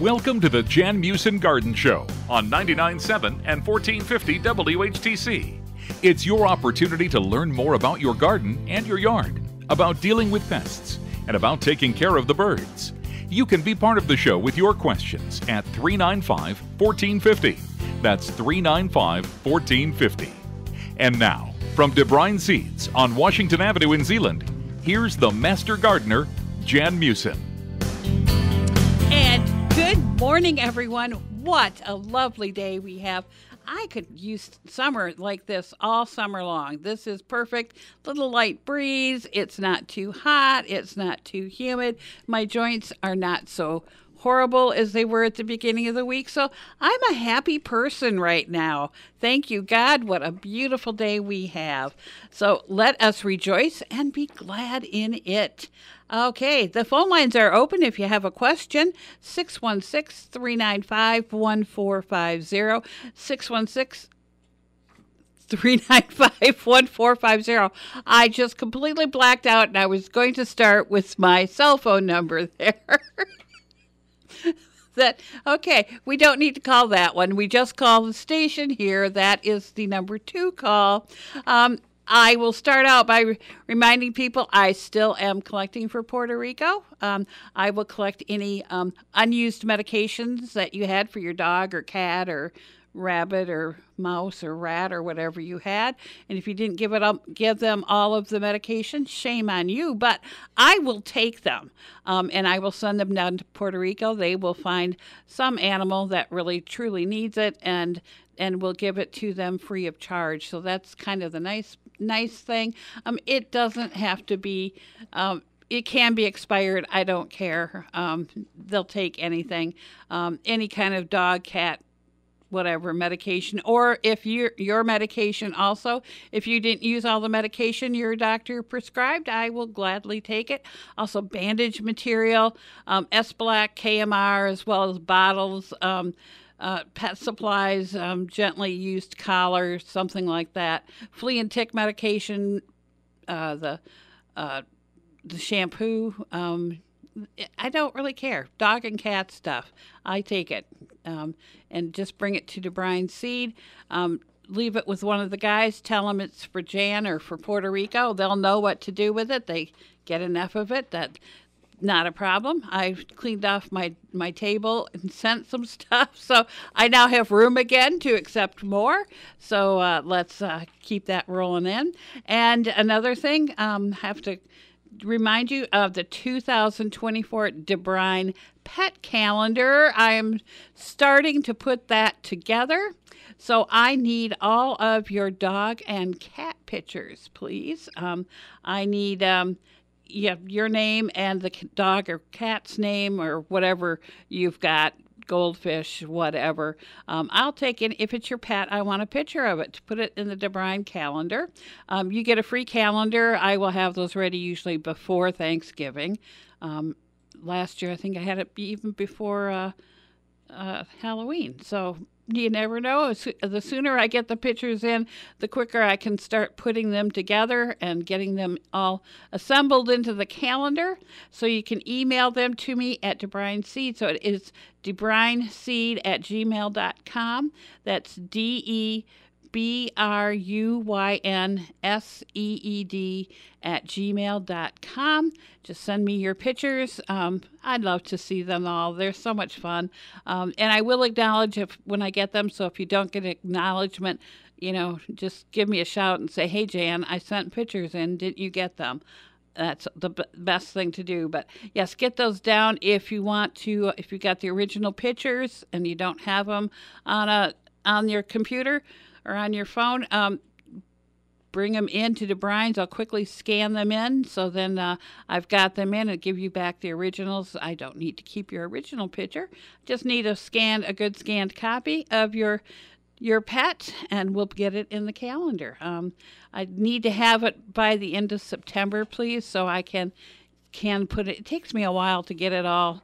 Welcome to the Jan Meeuwsen Garden Show on 99.7 and 1450 WHTC. It's your opportunity to learn more about your garden and your yard, about dealing with pests, and about taking care of the birds. You can be part of the show with your questions at 395-1450. That's 395-1450. And now, from DeBrine Seeds on Washington Avenue in Zeeland, here's the Master Gardener, Jan Meeuwsen. And good morning, everyone. What a lovely day we have. I could use summer like this all summer long. This is perfect. Little light breeze. It's not too hot. It's not too humid. My joints are not so horrible as they were at the beginning of the week. So I'm a happy person right now. Thank you, God. What a beautiful day we have. So let us rejoice and be glad in it. Okay, the phone lines are open if you have a question. 616-395-1450. 616-395-1450. I just completely blacked out, and I was going to start with my cell phone number there. Okay, we don't need to call that one. We just call the station here. That is the number 2 call. I will start out by reminding people I still am collecting for Puerto Rico. I will collect any unused medications that you had for your dog or cat or rabbit or mouse or rat or whatever you had. And if you didn't give them all of the medication, shame on you. But I will take them and I will send them down to Puerto Rico. They will find some animal that really truly needs it and we'll give it to them free of charge. So that's kind of the nice thing. It doesn't have to be. It can be expired. I don't care. They'll take anything, any kind of dog, cat, whatever medication, or if your medication also, if you didn't use all the medication your doctor prescribed, I will gladly take it. Also bandage material, S-Black, KMR, as well as bottles, pet supplies, gently used collars, something like that. Flea and tick medication, the shampoo. I don't really care. Dog and cat stuff, I take it. And just bring it to DeBrine Seed. Leave it with one of the guys. Tell them it's for Jan or for Puerto Rico. They'll know what to do with it. They get enough of it. That's not a problem. I've cleaned off my table and sent some stuff. So I now have room again to accept more. So let's keep that rolling in. And another thing, have to remind you of the 2024 DeBrine Pet Calendar. I am starting to put that together. So I need all of your dog and cat pictures, please. I need your name and the dog or cat's name or whatever you've got. Goldfish, whatever. I'll take it. If it's your pet, I want a picture of it to put it in the DeBrine calendar. You get a free calendar. I will have those ready usually before Thanksgiving. Last year, I think I had it even before Halloween. So you never know. The sooner I get the pictures in, the quicker I can start putting them together and getting them all assembled into the calendar. So you can email them to me at DeBrine Seed. So it is debrineseed@gmail.com. That's DeBrynseed@gmail.com. Just send me your pictures. I'd love to see them all. They're so much fun. And I will acknowledge when I get them. So if you don't get acknowledgement, just give me a shout and say, hey, Jan, I sent pictures in. Didn't you get them? That's the best thing to do. But yes, get those down if you want to. If you got the original pictures and you don't have them on your computer or on your phone, bring them in to DeBrine's. I'll quickly scan them in. So then I've got them in and give you back the originals. I don't need to keep your original picture. Just need a good scanned copy of your pet, and we'll get it in the calendar. I need to have it by the end of September, please, so I can put it. It takes me a while to get it all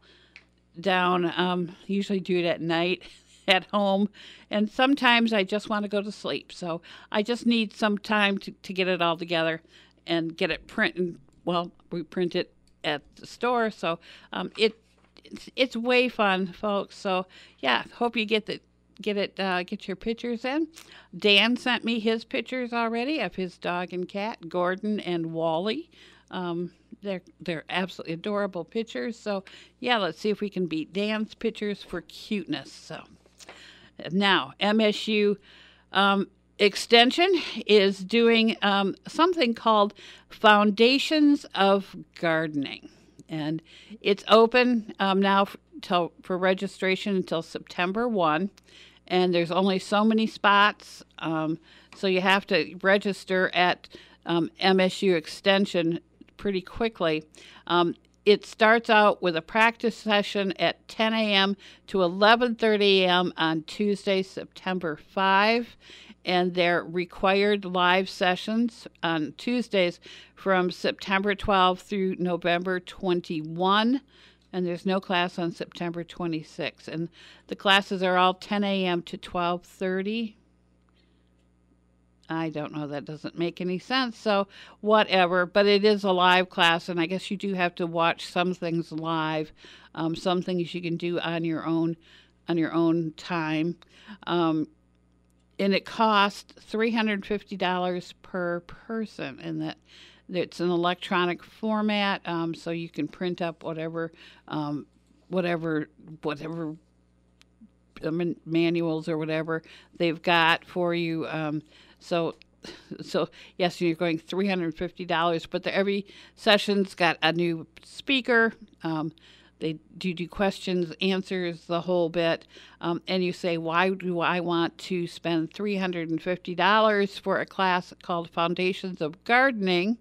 down. Usually do it at night at home, and sometimes I just want to go to sleep. So I just need some time to get it all together and get it printed. Well, we print it at the store, so it's way fun, folks. So yeah, hope you get your pictures in. Dan sent me his pictures already of his dog and cat, Gordon and Wally. They're absolutely adorable pictures. So yeah, let's see if we can beat Dan's pictures for cuteness. So now MSU Extension is doing something called Foundations of Gardening, and it's open now for registration until September 1, and there's only so many spots, so you have to register at MSU Extension pretty quickly. It starts out with a practice session at 10 a.m. to 11:30 a.m. on Tuesday, September 5, and they're required live sessions on Tuesdays from September 12 through November 21, and there's no class on September 26. And the classes are all 10 a.m. to 12:30. I don't know, that doesn't make any sense, so whatever. But it is a live class, and I guess you do have to watch some things live. Some things you can do on your own time. And it costs $350 per person, and that it's an electronic format, so you can print up whatever manuals or whatever they've got for you. So yes, you're going $350, but every session's got a new speaker. They do questions, answers, the whole bit. And you say, why do I want to spend $350 for a class called Foundations of Gardening?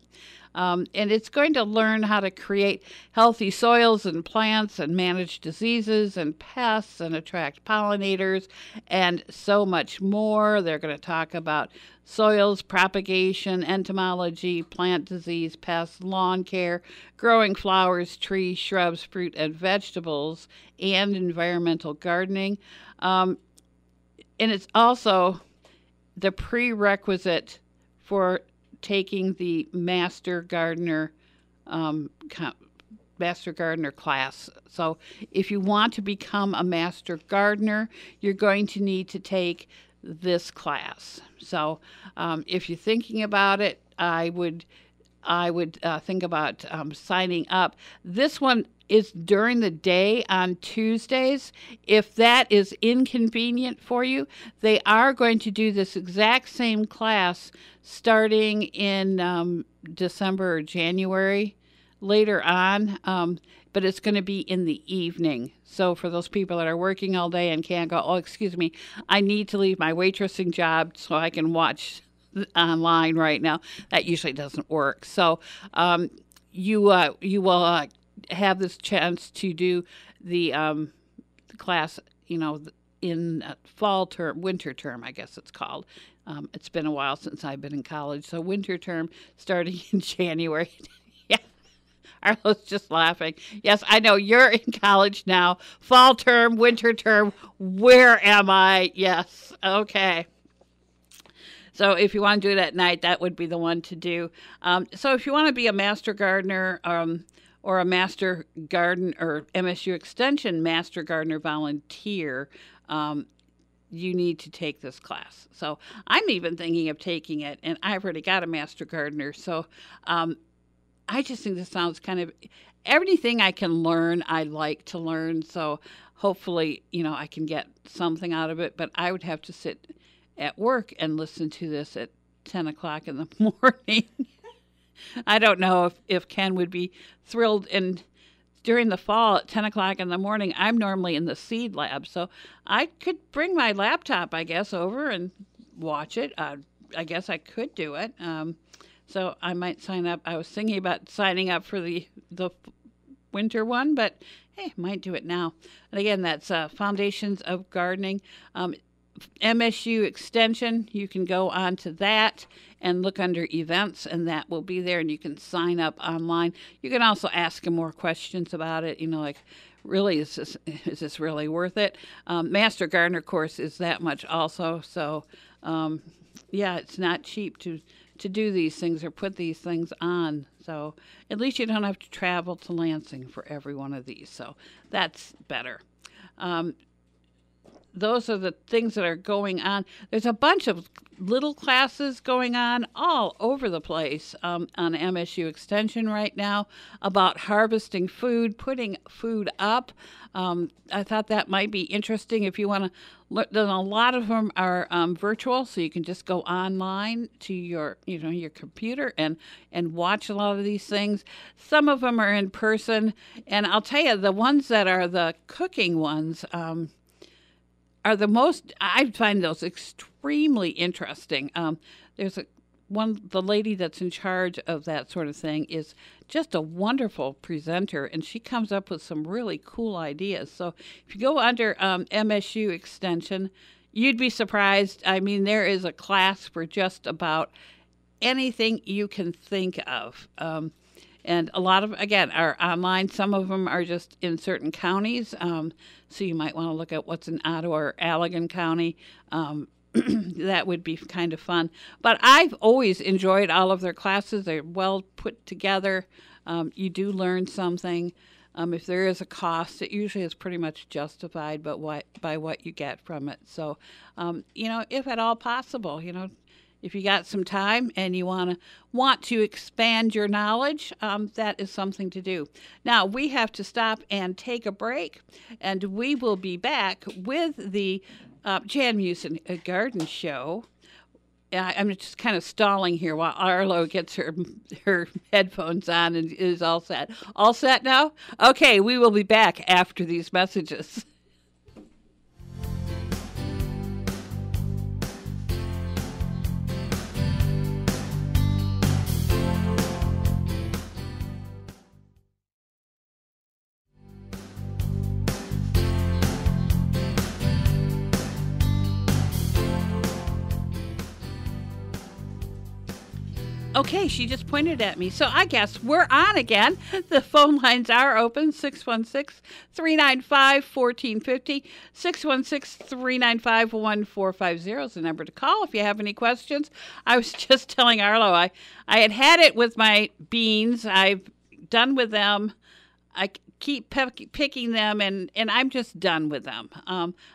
And it's going to learn how to create healthy soils and plants and manage diseases and pests and attract pollinators and so much more. They're going to talk about soils, propagation, entomology, plant disease, pests, lawn care, growing flowers, trees, shrubs, fruit, and vegetables, and environmental gardening. And it's also the prerequisite for taking the Master Gardener class. So if you want to become a Master Gardener, you're going to need to take this class. So if you're thinking about it, I would think about signing up. This one is during the day on Tuesdays. If that is inconvenient for you, they are going to do this exact same class starting in December or January later on, but it's going to be in the evening. So for those people that are working all day and can't go, oh, excuse me, I need to leave my waitressing job so I can watch online right now. That usually doesn't work. So you will have this chance to do the class, in fall term, winter term, I guess it's called. It's been a while since I've been in college, so winter term starting in January. Yeah, Arlo's just laughing. Yes, I know you're in college now. Fall term, winter term. Where am I? Yes. Okay. So if you want to do it at night, that would be the one to do. So if you want to be a Master Gardener or a Master Garden or MSU Extension Master Gardener volunteer, you need to take this class. So I'm even thinking of taking it, and I've already got a Master Gardener. So I just think this sounds kind of everything I can learn, I like to learn. So hopefully, I can get something out of it. But I would have to sit at work and listen to this at 10 o'clock in the morning. I don't know if Ken would be thrilled. And during the fall at 10 o'clock in the morning, I'm normally in the seed lab. So I could bring my laptop, I guess, over and watch it. I guess I could do it. So I might sign up. I was thinking about signing up for the winter one, but hey, might do it now. And again, that's Foundations of Gardening. MSU Extension, you can go on to that and look under events, and that will be there, and you can sign up online. You can also ask them more questions about it, like, really, is this really worth it? Master Gardener course is that much also, so yeah, it's not cheap to do these things or put these things on. So at least you don't have to travel to Lansing for every one of these. So that's better. Those are the things that are going on. There's a bunch of little classes going on all over the place on MSU Extension right now about harvesting food, putting food up. I thought that might be interesting if you want to learn. A lot of them are virtual, so you can just go online to your computer and watch a lot of these things. Some of them are in person, and I'll tell you, the ones that are the cooking ones are the most. I find those extremely interesting. There's the lady that's in charge of that sort of thing is just a wonderful presenter, and she comes up with some really cool ideas. So if you go under MSU Extension, you'd be surprised. I mean, there is a class for just about anything you can think of. And a lot of, again, are online. Some of them are just in certain counties. So you might want to look at what's in Ottawa or Allegan County. That would be kind of fun. But I've always enjoyed all of their classes. They're well put together. You do learn something. If there is a cost, it usually is pretty much justified by what you get from it. So, if at all possible, if you got some time and you want to expand your knowledge, that is something to do. Now, we have to stop and take a break, and we will be back with the Jan Meeuwsen Garden Show. I'm just kind of stalling here while Arlo gets her headphones on and is all set. All set now? Okay, we will be back after these messages. Okay, she just pointed at me. So I guess we're on again. The phone lines are open, 616-395-1450. 616-395-1450 is the number to call if you have any questions. I was just telling Arlo I had it with my beans. I've done with them. I keep picking them, and I'm just done with them.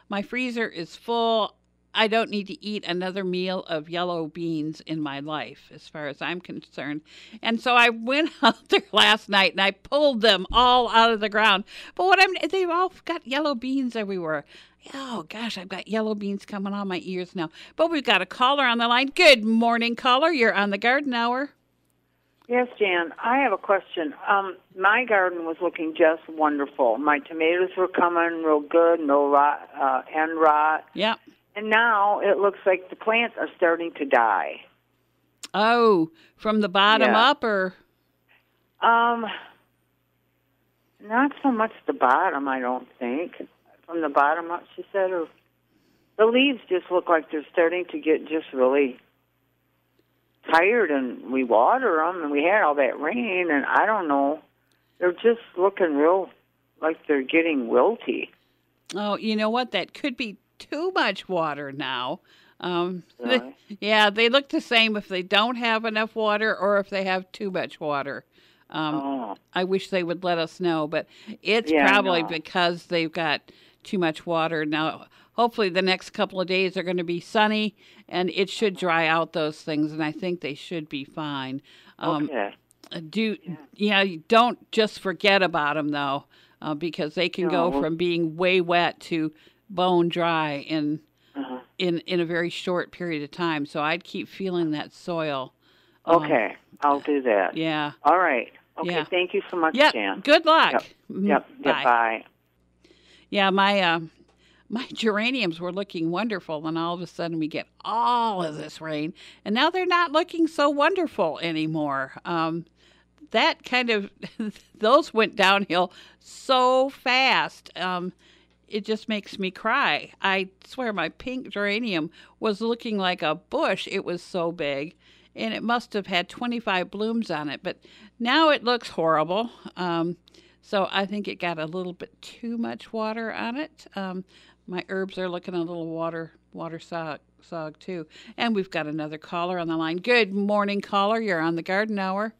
My freezer is full. I don't need to eat another meal of yellow beans in my life, as far as I'm concerned. And so I went out there last night and I pulled them all out of the ground. But they've all got yellow beans everywhere. Oh gosh, I've got yellow beans coming on my ears now. But we've got a caller on the line. Good morning, caller. You're on the Garden Hour. Yes, Jan. I have a question. My garden was looking just wonderful. My tomatoes were coming real good, no end rot. Yep. And now it looks like the plants are starting to die. Oh, from the bottom up, or? Not so much the bottom, I don't think. From the bottom up, she said, or the leaves just look like they're starting to get just really tired, and we water them, and we had all that rain, and I don't know. They're just looking real like they're getting wilty. Oh, you know what? That could be too much water now. Really? They look the same if they don't have enough water or if they have too much water. I wish they would let us know, but it's probably because they've got too much water. Now, hopefully the next couple of days are going to be sunny, and it should dry out those things, and I think they should be fine. Okay. Don't just forget about them, though, because they can go from being way wet to bone dry in a very short period of time. So I'd keep feeling that soil. Okay, I'll do that. Yeah. All right. Okay, thank you so much, Jan. Good luck. Yep. Bye. Yeah, my geraniums were looking wonderful, and all of a sudden we get all of this rain, and now they're not looking so wonderful anymore. That kind of, those went downhill so fast. It just makes me cry. I swear my pink geranium was looking like a bush. It was so big, and it must have had 25 blooms on it. But now it looks horrible. So I think it got a little bit too much water on it. My herbs are looking a little water sog too. And we've got another caller on the line. Good morning, caller. You're on the Garden Hour.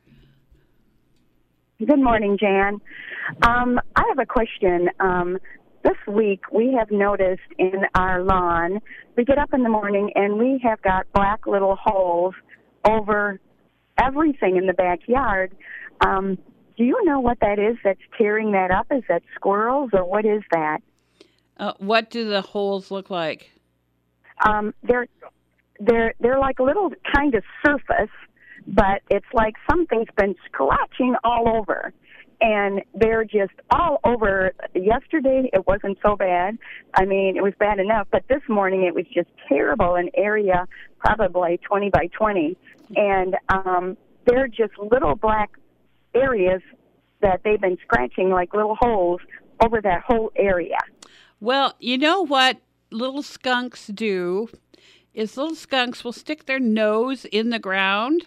Good morning, Jan. I have a question. This week we have noticed in our lawn, we get up in the morning and we have got black little holes over everything in the backyard. Do you know what that is that's tearing that up? Is that squirrels or what is that? What do the holes look like? They're like a little kind of surface, but it's like something's been scratching all over. And they're just all over. Yesterday, it wasn't so bad. I mean, it was bad enough. But this morning, it was just terrible, an area probably 20 by 20. And they're just little black areas that they've been scratching like little holes over that whole area. Well, you know what little skunks do is little skunks will stick their nose in the ground.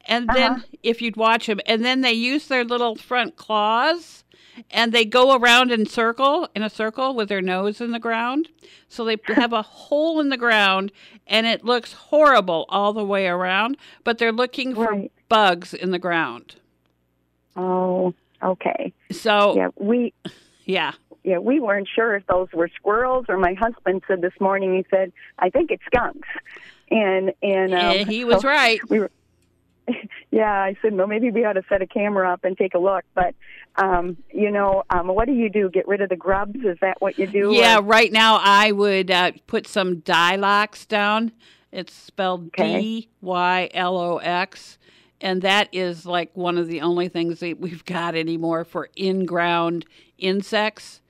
And then, if you'd watch them, and then they use their little front claws, and they go around in a circle with their nose in the ground. So they have a hole in the ground, and it looks horrible all the way around, but they're looking for bugs in the ground. Oh, okay. So, we weren't sure if those were squirrels, or my husband said this morning, he said, I think it's skunks. And he was right. Yeah, I said, well, maybe we ought to set a camera up and take a look. But, what do you do? Get rid of the grubs? Is that what you do? Yeah, right now I would put some Dilox down. It's spelled Dylox. And that is like one of the only things that we've got anymore for in-ground insects.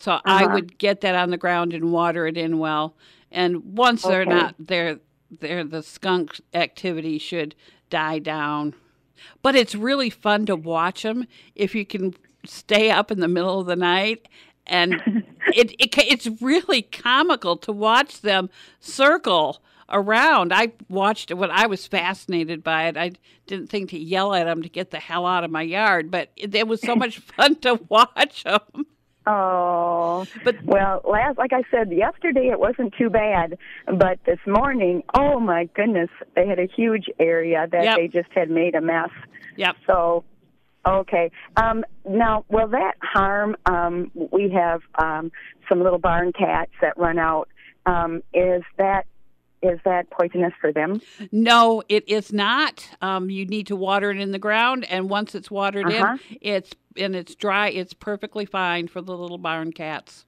So I would get that on the ground and water it in well. And once they're not there, the skunk activity should die down. But it's really fun to watch them if you can stay up in the middle of the night. And it's really comical to watch them circle around. I watched it when I was fascinated by it. I didn't think to yell at them to get the hell out of my yard, but it was so much fun to watch them. Oh, well, like I said, yesterday it wasn't too bad, but this morning, oh my goodness, they had a huge area that they just had made a mess. Yep. So, okay. Now, will that harm? We have some little barn cats that run out. Is that poisonous for them? No, it is not. You need to water it in the ground, and once it's watered in, it's dry. It's perfectly fine for the little barn cats.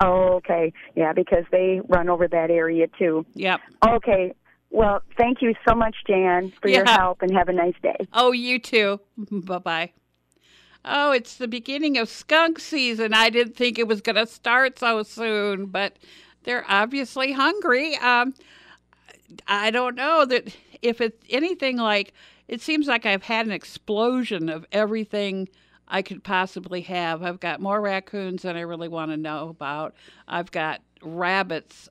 Oh, okay. Yeah, because they run over that area too. Yep. Okay. Well, thank you so much, Jan, for your help, and have a nice day. Oh, you too. Bye-bye. Oh, it's the beginning of skunk season. I didn't think it was going to start so soon, but they're obviously hungry. I don't know that if it's anything like, it seems like I've had an explosion of everything I could possibly have. I've got more raccoons than I really want to know about. I've got rabbits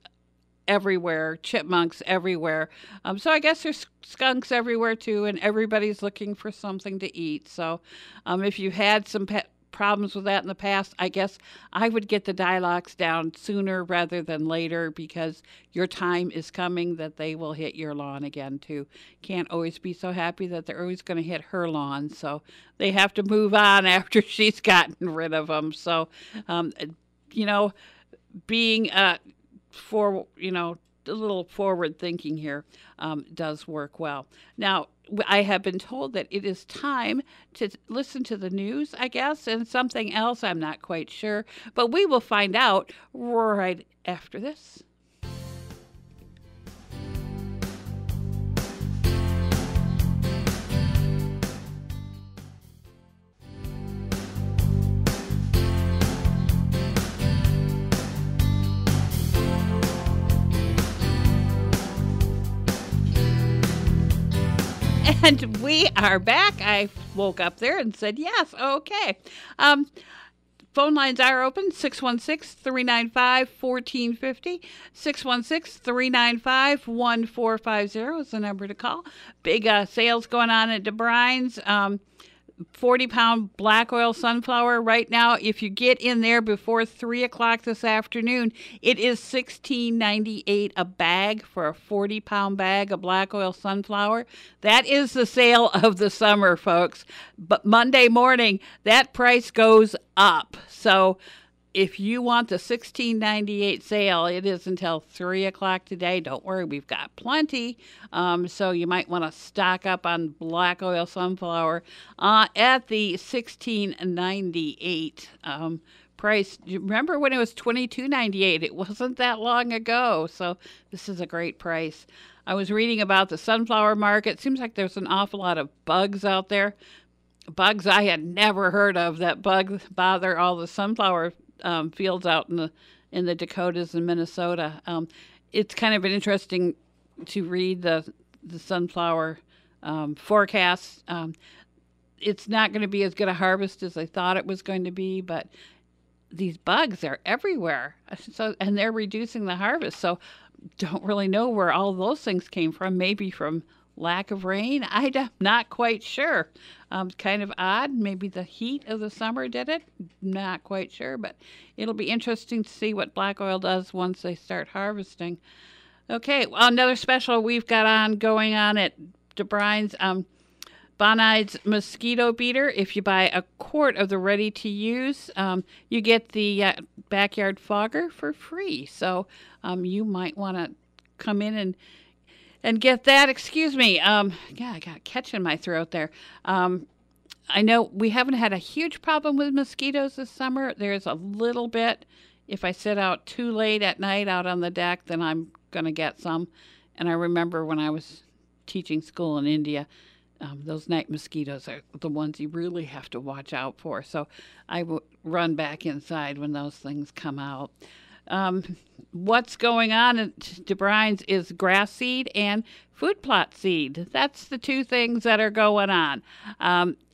everywhere, chipmunks everywhere. So I guess there's skunks everywhere too, and everybody's looking for something to eat. So if you had some problems with that in the past, I guess I would get the Dilox down sooner rather than later, because your time is coming that they will hit your lawn again too. Can't always be so happy that they're always going to hit her lawn, so they have to move on after she's gotten rid of them. So being a little forward thinking here does work well. Now, I have been told that it is time to listen to the news, I guess, and something else, I'm not quite sure, but we will find out right after this. And we are back. I woke up there and said, yes, okay. Phone lines are open, 616-395-1450. 616-395-1450 is the number to call. Big sales going on at DeBrine's. 40-pound black oil sunflower right now, if you get in there before 3 o'clock this afternoon, it is $16.98 a bag for a 40-pound bag of black oil sunflower. That is the sale of the summer, folks. But Monday morning, that price goes up. So if you want the $16.98 sale, it is until 3 o'clock today. Don't worry, we've got plenty. So you might want to stock up on black oil sunflower at the $16.98 price. You remember when it was $22.98? It wasn't that long ago. So this is a great price. I was reading about the sunflower market. Seems like there's an awful lot of bugs out there. Bugs I had never heard of that bother all the sunflower fields out in the Dakotas and Minnesota. It's kind of interesting to read the sunflower forecasts. It's not going to be as good a harvest as I thought it was going to be, but these bugs are everywhere. And they're reducing the harvest. So don't really know where all those things came from. Maybe from lack of rain. I'm not quite sure. Kind of odd. Maybe the heat of the summer did it. Not quite sure, but it'll be interesting to see what black oil does once they start harvesting. Okay, well, another special we've got going on at DeBrine's Bonide's mosquito beater. If you buy a quart of the ready-to-use, you get the backyard fogger for free. So you might want to come in and get that. Excuse me. I got a catch in my throat there. I know we haven't had a huge problem with mosquitoes this summer. There's a little bit. If I sit out too late at night out on the deck, then I'm going to get some. And I remember when I was teaching school in India, those night mosquitoes are the ones you really have to watch out for. So I would run back inside when those things come out. What's going on at DeBrine's is grass seed and food plot seed. That's the two things that are going on.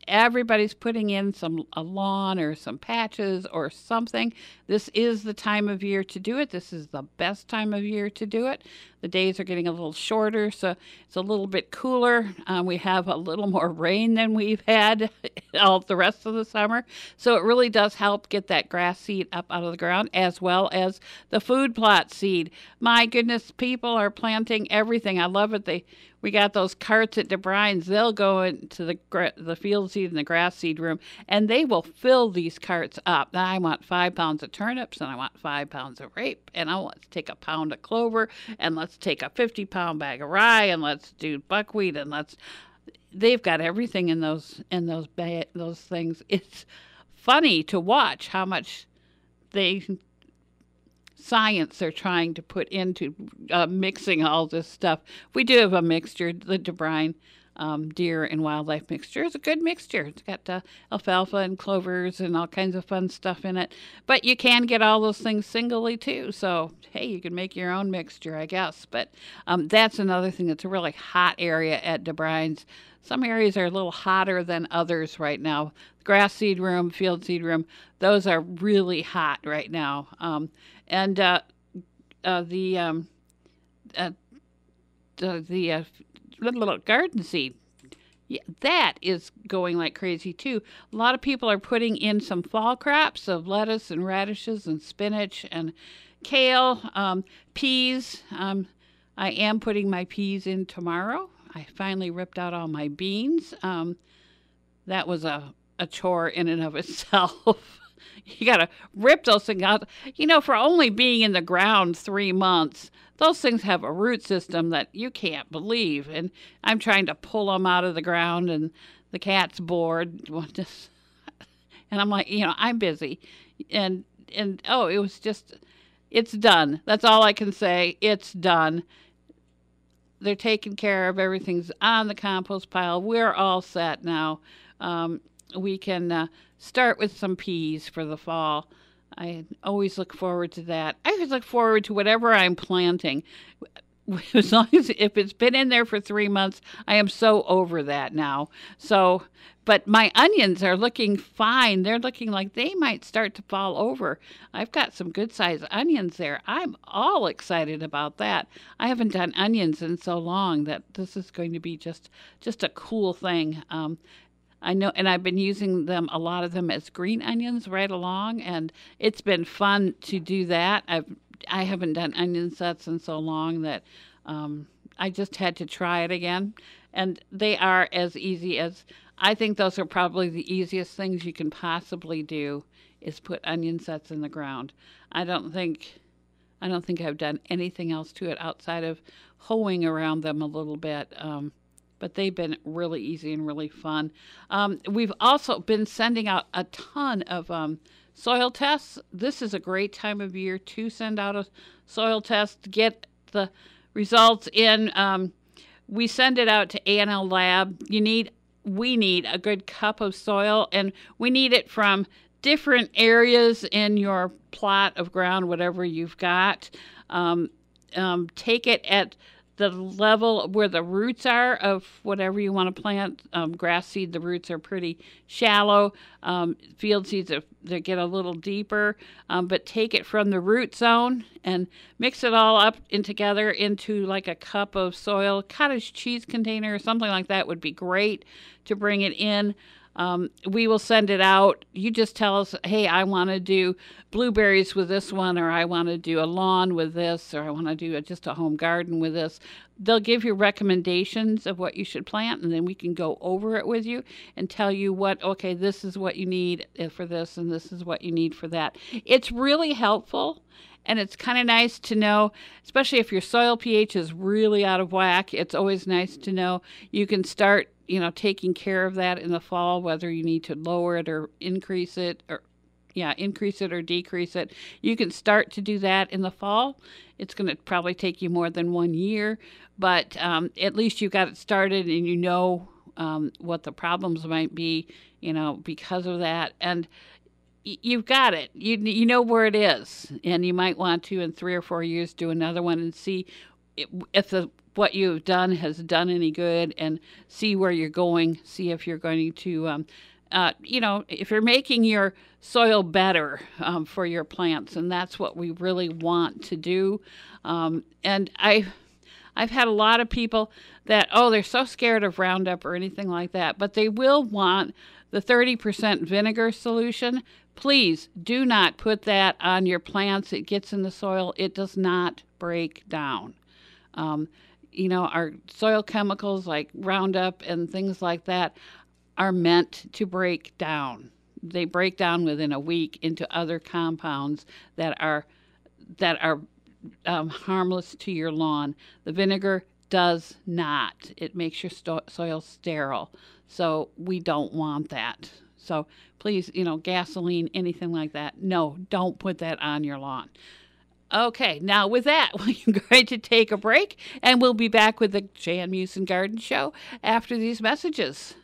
Everybody's putting in a lawn or some patches or something. This is the time of year to do it. This is the best time of year to do it. The days are getting a little shorter, so it's a little bit cooler. We have a little more rain than we've had all the rest of the summer. So it really does help get that grass seed up out of the ground, as well as the food plot seed. My goodness, people are planting everything. I love it. We got those carts at DeBrine's. They'll go into the field seed and the grass seed room, and they will fill these carts up. Now, I want 5 pounds of turnips, and I want 5 pounds of rape, and I want to take a pound of clover, and let's take a 50-pound bag of rye, and let's do buckwheat, and they've got everything in those things. It's funny to watch how much science they're trying to put into mixing all this stuff. We do have a mixture, the DeBrine deer and wildlife mixture. It's a good mixture. It's got alfalfa and clovers and all kinds of fun stuff in it. But you can get all those things singly too. So, hey, you can make your own mixture, I guess. But that's another thing that's a really hot area at DeBrine's. Some areas are a little hotter than others right now. Grass seed room, field seed room, those are really hot right now. And the little garden seed, that is going like crazy too. A lot of people are putting in some fall crops of lettuce and radishes and spinach and kale, peas. I am putting my peas in tomorrow. I finally ripped out all my beans. That was a chore in and of itself. You got to rip those things out. For only being in the ground 3 months, those things have a root system that you can't believe. And I'm trying to pull them out of the ground, and the cat's bored. And I'm like, I'm busy. And it's done. That's all I can say. It's done. They're taken care of. Everything's on the compost pile. We're all set now. We can start with some peas for the fall. I always look forward to that. I always look forward to whatever I'm planting. As long as if it's been in there for 3 months, I am so over that now. So, but my onions are looking fine. They're looking like they might start to fall over. I've got some good-sized onions there. I'm all excited about that. I haven't done onions in so long that this is going to be just a cool thing. I know, and I've been using them, a lot of them, as green onions right along, and it's been fun to do that. I haven't done onion sets in so long that I just had to try it again, and they are as easy as, I think those are probably the easiest things you can possibly do, is put onion sets in the ground. I don't think I've done anything else to it outside of hoeing around them a little bit. But they've been really easy and really fun. We've also been sending out a ton of soil tests. This is a great time of year to send out a soil test to get the results in. We send it out to A&L Lab. We need a good cup of soil, and we need it from different areas in your plot of ground, whatever you've got. Take it at the level where the roots are of whatever you want to plant. Grass seed, the roots are pretty shallow. Field seeds, they get a little deeper. But take it from the root zone and mix it all up together into like a cup of soil. Cottage cheese container or something like that would be great to bring it in. We will send it out. You just tell us, hey, I want to do blueberries with this one, or I want to do a lawn with this, or I want to do just a home garden with this. They'll give you recommendations of what you should plant, and then we can go over it with you and tell you okay, this is what you need for this, and this is what you need for that. It's really helpful. And it's kind of nice to know, especially if your soil pH is really out of whack, it's always nice to know you can start, taking care of that in the fall, whether you need to lower it or increase it or decrease it. You can start to do that in the fall. It's going to probably take you more than 1 year, but at least you got it started and you know what the problems might be, because of that. And you've got it. You know where it is, and you might want to in 3 or 4 years do another one and see if what you've done has done any good, and see where you're going. See if you're going to, if you're making your soil better for your plants, and that's what we really want to do. And I've had a lot of people that they're so scared of Roundup or anything like that, but they will want the 30% vinegar solution. Please do not put that on your plants. It gets in the soil. It does not break down. Our soil chemicals like Roundup and things like that are meant to break down. They break down within a week into other compounds that are harmless to your lawn. The vinegar does not. It makes your soil sterile. So we don't want that. So please, gasoline, anything like that, no, don't put that on your lawn. Okay, now with that, we're going to take a break, and we'll be back with the Jan Meeuwsen Garden Show after these messages.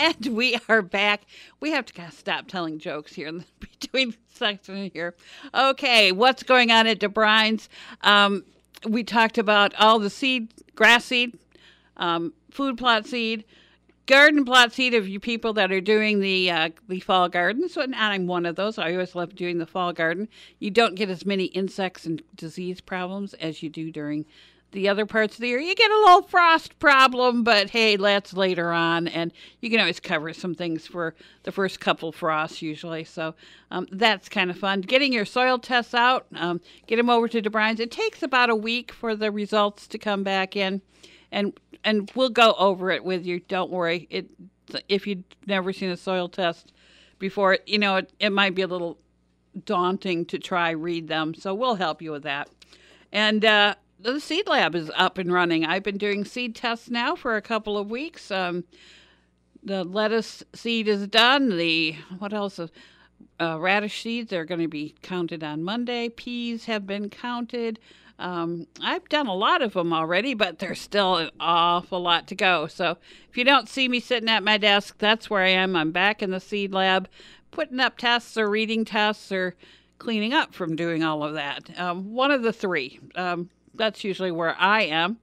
And we are back. We have to stop telling jokes here in between sections here. Okay, what's going on at DeBrine's? We talked about all the seed, grass seed, food plot seed, garden plot seed of you people that are doing the fall garden. So, and I'm one of those. I always love doing the fall garden. You don't get as many insects and disease problems as you do during the other parts of the year. You get a little frost problem, but hey, that's later on, and you can always cover some things for the first couple frosts usually. So that's kind of fun. Getting your soil tests out, get them over to DeBrine's. It takes about a week for the results to come back in, and we'll go over it with you. Don't worry. If you've never seen a soil test before, it might be a little daunting to read them, so we'll help you with that. And the seed lab is up and running. I've been doing seed tests now for a couple of weeks. The lettuce seed is done. What else? Radish seeds are going to be counted on Monday. Peas have been counted. I've done a lot of them already, but there's still an awful lot to go. So if you don't see me sitting at my desk, that's where I am. I'm back in the seed lab, putting up tests or reading tests or cleaning up from doing all of that. One of the three. That's usually where I am.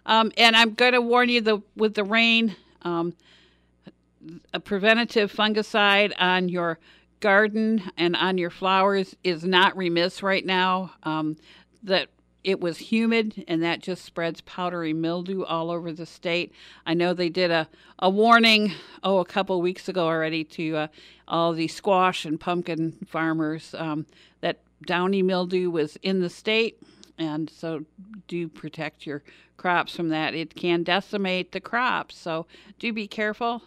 And I'm going to warn you with the rain, a preventative fungicide on your garden and on your flowers is not remiss right now. That it was humid, and that just spreads powdery mildew all over the state. I know they did a warning, a couple weeks ago already to all the squash and pumpkin farmers that downy mildew was in the state, and so do protect your crops from that. It can decimate the crops, so do be careful.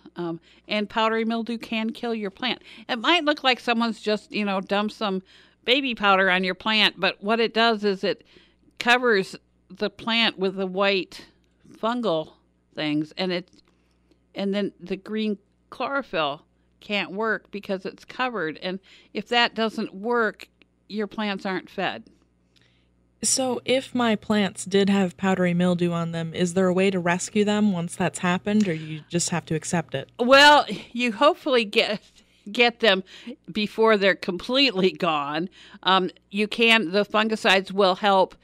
And powdery mildew can kill your plant. It might look like someone's just, dumped some baby powder on your plant, but what it does is it covers the plant with the white fungal things, and then the green chlorophyll can't work because it's covered. And if that doesn't work, your plants aren't fed. So if my plants did have powdery mildew on them, is there a way to rescue them once that's happened, or you just have to accept it? Well, you hopefully get them before they're completely gone. The fungicides will help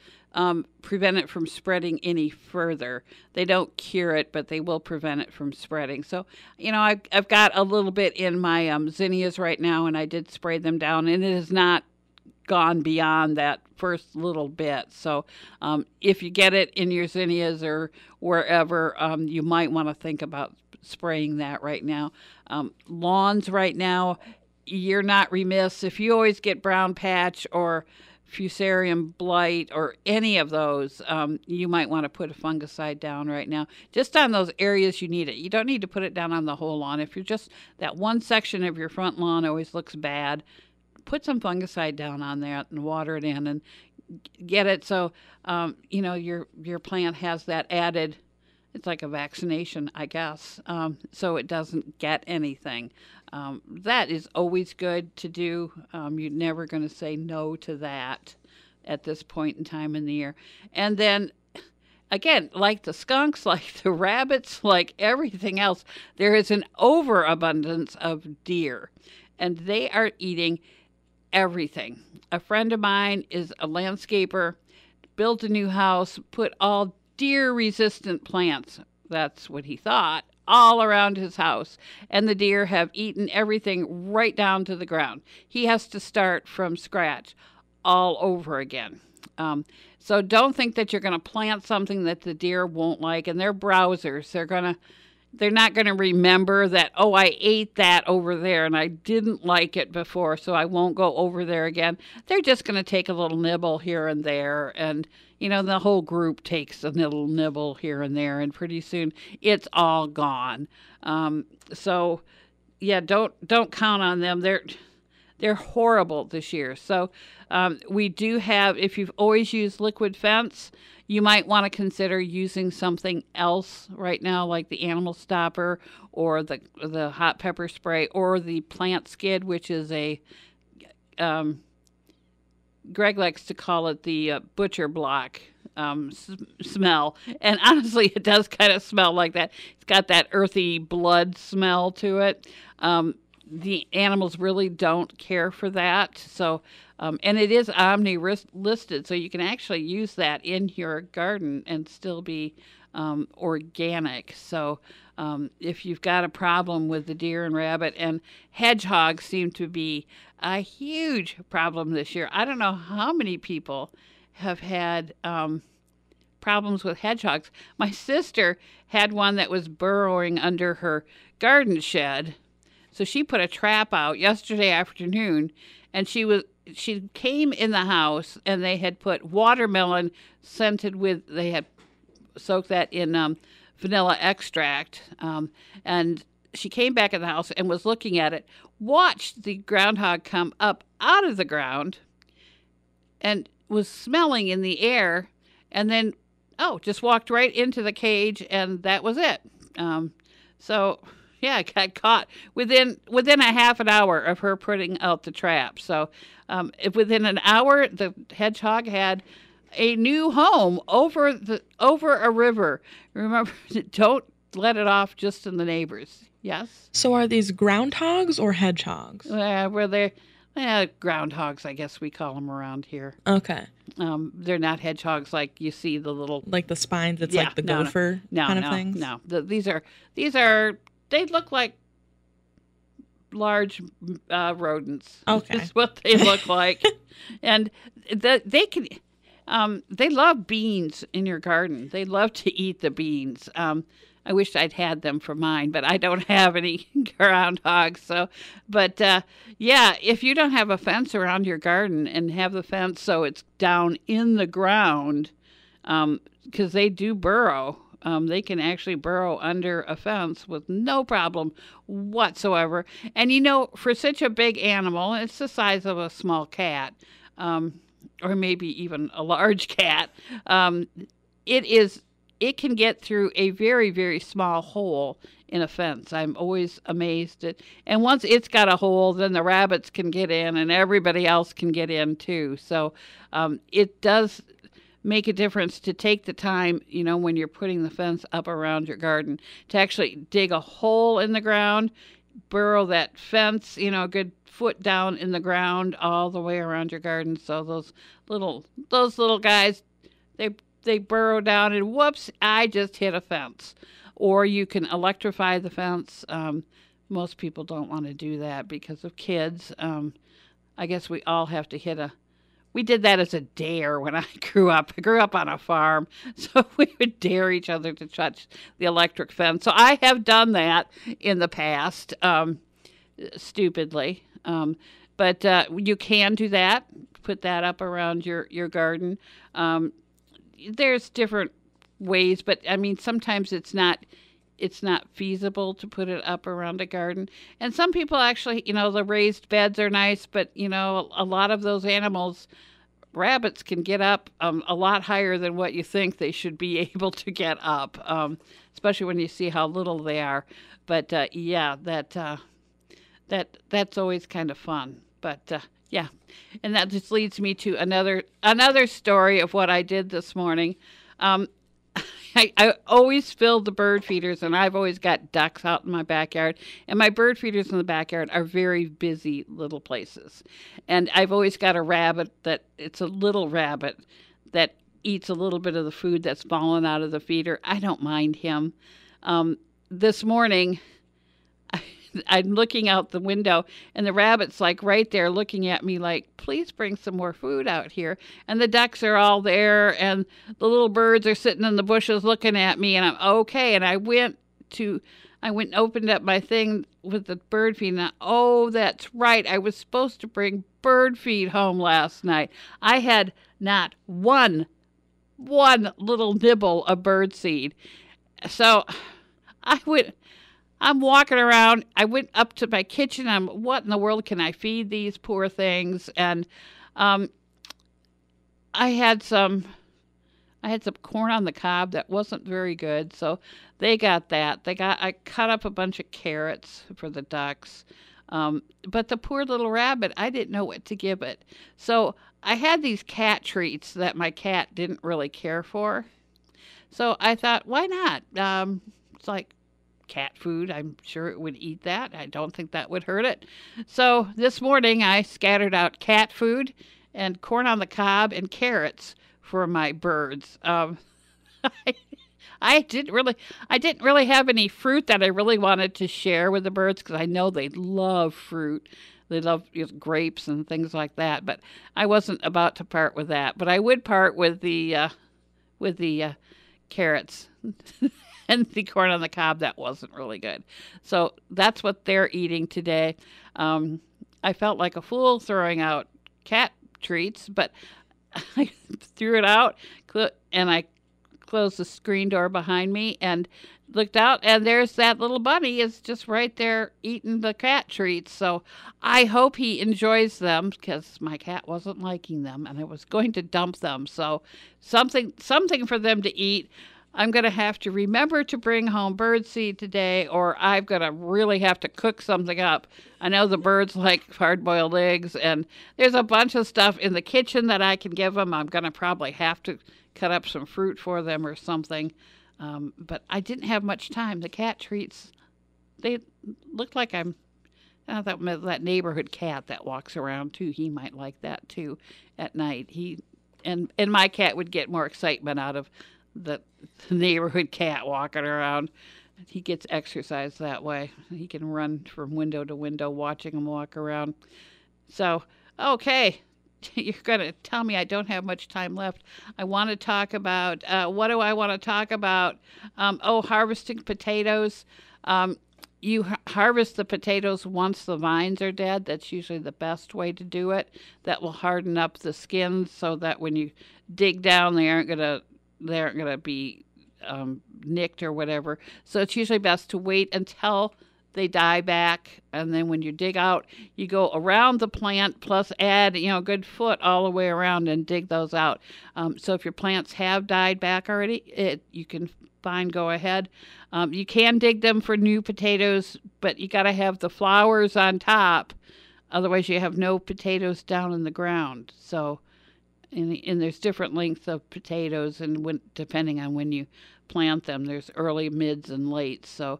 prevent it from spreading any further. They don't cure it, but they will prevent it from spreading. So, I've got a little bit in my zinnias right now, and I did spray them down, and it has not gone beyond that first little bit. So if you get it in your zinnias or wherever, you might want to think about spraying that right now. Lawns right now, you're not remiss. If you always get brown patch or fusarium blight or any of those, you might want to put a fungicide down right now. Just on those areas you need it. You don't need to put it down on the whole lawn. If you're just, that one section of your front lawn always looks bad, put some fungicide down on that and water it in and get it so, your plant has that added, it's like a vaccination, I guess, so it doesn't get anything. That is always good to do. You're never going to say no to that at this point in time in the year. And then, again, like the skunks, like the rabbits, like everything else, there is an overabundance of deer, and they are eating everything. A friend of mine is a landscaper, built a new house, put all deer-resistant plants, that's what he thought, all around his house. And the deer have eaten everything right down to the ground. He has to start from scratch all over again. So don't think that you're going to plant something that the deer won't like. And they're browsers. They're not going to remember that, I ate that over there and I didn't like it before, so I won't go over there again. They're just going to take a little nibble here and there, and, the whole group takes a little nibble here and there, and pretty soon it's all gone. So, yeah, don't count on them. They're horrible this year. So we do have, if you've always used liquid fence, you might want to consider using something else right now, like the animal stopper or the hot pepper spray or the plant skid, which is a, Greg likes to call it the butcher block smell. And honestly, it does kind of smell like that. It's got that earthy blood smell to it. The animals really don't care for that. So, and it is omni-listed, so you can actually use that in your garden and still be organic. So if you've got a problem with the deer and rabbit, and hedgehogs seem to be a huge problem this year. I don't know how many people have had problems with hedgehogs. My sister had one that was burrowing under her garden shed. So she put a trap out yesterday afternoon, and she came in the house, and they had put watermelon they had soaked that in vanilla extract, and she came back in the house and was looking at it, watched the groundhog come up out of the ground, and was smelling in the air, and then, just walked right into the cage, and that was it. So... yeah, got caught within a half an hour of her putting out the trap. So if within an hour, the hedgehog had a new home over a river. Remember, don't let it off just in the neighbors. Yes? So are these groundhogs or hedgehogs? Well, Groundhogs, I guess we call them around here. Okay. They're not hedgehogs like you see the little. Like the spines, it's Yeah, like the no, gopher kind of things? No, these are. They look like large rodents. Okay. Is what they look like, and they can. They love beans in your garden. They love to eat the beans. I wish I'd had them for mine, but I don't have any groundhogs. So, but yeah, if you don't have a fence around your garden and have the fence so it's down in the ground, because they do burrow. They can actually burrow under a fence with no problem whatsoever. And for such a big animal, it's the size of a small cat, or maybe even a large cat. It can get through a very, very small hole in a fence. I'm always amazed at. And once it's got a hole, then the rabbits can get in, and everybody else can get in too. So it does make a difference to take the time, when you're putting the fence up around your garden, to actually dig a hole in the ground, burrow that fence, a good foot down in the ground all the way around your garden. So those little guys, they burrow down and whoops, I just hit a fence. Or you can electrify the fence. Most people don't want to do that because of kids. I guess we all have to we did that as a dare when I grew up. I grew up on a farm, so we would dare each other to touch the electric fence. So I have done that in the past, stupidly. But you can do that, put that up around your garden. There's different ways, but I mean, sometimes it's not feasible to put it up around a garden. And some people actually, the raised beds are nice, but, a lot of those animals, rabbits can get up a lot higher than what you think they should be able to get up, especially when you see how little they are. But, yeah, that's always kind of fun. But, yeah, and that just leads me to another story of what I did this morning. I always fill the bird feeders, and I've always got ducks out in my backyard. And my bird feeders in the backyard are very busy little places. And I've always got it's a little rabbit that eats a little bit of the food that's fallen out of the feeder. I don't mind him. This morning, I'm looking out the window, and the rabbit's like right there looking at me like, please bring some more food out here. And the ducks are all there, and the little birds are sitting in the bushes looking at me, and I'm okay. And I went and opened up my thing with the bird feed, and that's right. I was supposed to bring bird feed home last night. I had not one little nibble of bird seed. So I'm walking around. I went up to my kitchen. What in the world can I feed these poor things? And I had some corn on the cob that wasn't very good, so they got that. I cut up a bunch of carrots for the ducks. But the poor little rabbit, I didn't know what to give it. So I had these cat treats that my cat didn't really care for. So I thought, why not? It's like cat food. I'm sure it would eat that. I don't think that would hurt it. So this morning I scattered out cat food and corn on the cob and carrots for my birds. I didn't really have any fruit that I really wanted to share with the birds because I know they love fruit. They love grapes and things like that. But I wasn't about to part with that. But I would part with the carrots. And the corn on the cob, that wasn't really good. So that's what they're eating today. I felt like a fool throwing out cat treats, but I threw it out, and I closed the screen door behind me and looked out, and there's that little bunny is just right there eating the cat treats. So I hope he enjoys them because my cat wasn't liking them, and I was going to dump them. So something for them to eat. I'm going to have to remember to bring home birdseed today, or I'm going to really have to cook something up. I know the birds like hard-boiled eggs, and there's a bunch of stuff in the kitchen that I can give them. I'm going to probably have to cut up some fruit for them or something. But I didn't have much time. The cat treats, they look like I'm That neighborhood cat that walks around too, he might like that too at night. And my cat would get more excitement out of the neighborhood cat walking around. He gets exercise that way. He can run from window to window watching him walk around. So, okay. You're going to tell me I don't have much time left. I want to talk about, what do I want to talk about? Harvesting potatoes. You harvest the potatoes once the vines are dead. That's usually the best way to do it. That will harden up the skins so that when you dig down, they aren't gonna be nicked or whatever. So it's usually best to wait until they die back, and then when you dig out, you go around the plant plus add a good foot all the way around and dig those out. So if your plants have died back already, you can fine go ahead. You can dig them for new potatoes, but you got to have the flowers on top, otherwise you have no potatoes down in the ground. So and there's different lengths of potatoes, and depending on when you plant them, there's early, mids, and late. So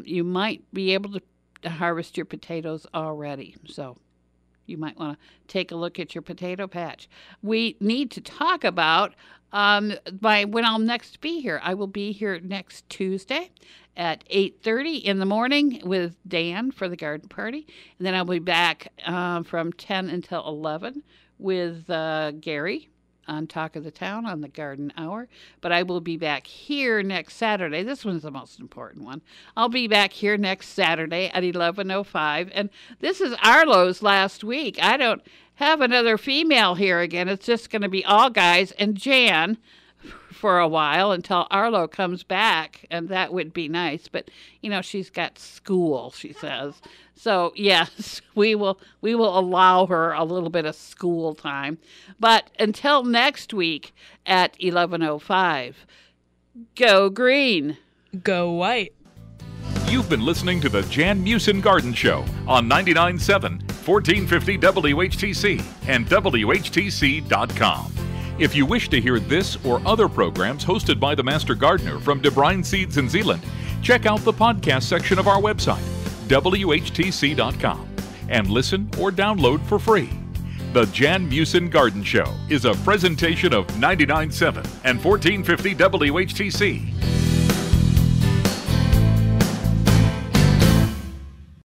you might be able to harvest your potatoes already. So you might want to take a look at your potato patch. We need to talk about when I'll next be here. I will be here next Tuesday at 8:30 in the morning with Dan for the garden party. And then I'll be back from 10 until 11 with Gary on Talk of the Town on the Garden Hour. But I will be back here next Saturday. This one's the most important one. I'll be back here next Saturday at 11:05. And this is Arlo's last week. I don't have another female here again. It's just going to be all guys and Jan for a while until Arlo comes back, and that would be nice. But, she's got school, she says. So, yes, we will allow her a little bit of school time. But until next week at 11:05, go green. Go white. You've been listening to the Jan Meeuwsen Garden Show on 99.7, 1450 WHTC and WHTC.com. If you wish to hear this or other programs hosted by the Master Gardener from De Bruin Seeds in Zeeland, check out the podcast section of our website, WHTC.com, and listen or download for free. The Jan Meeuwsen Garden Show is a presentation of 99.7 and 1450 WHTC.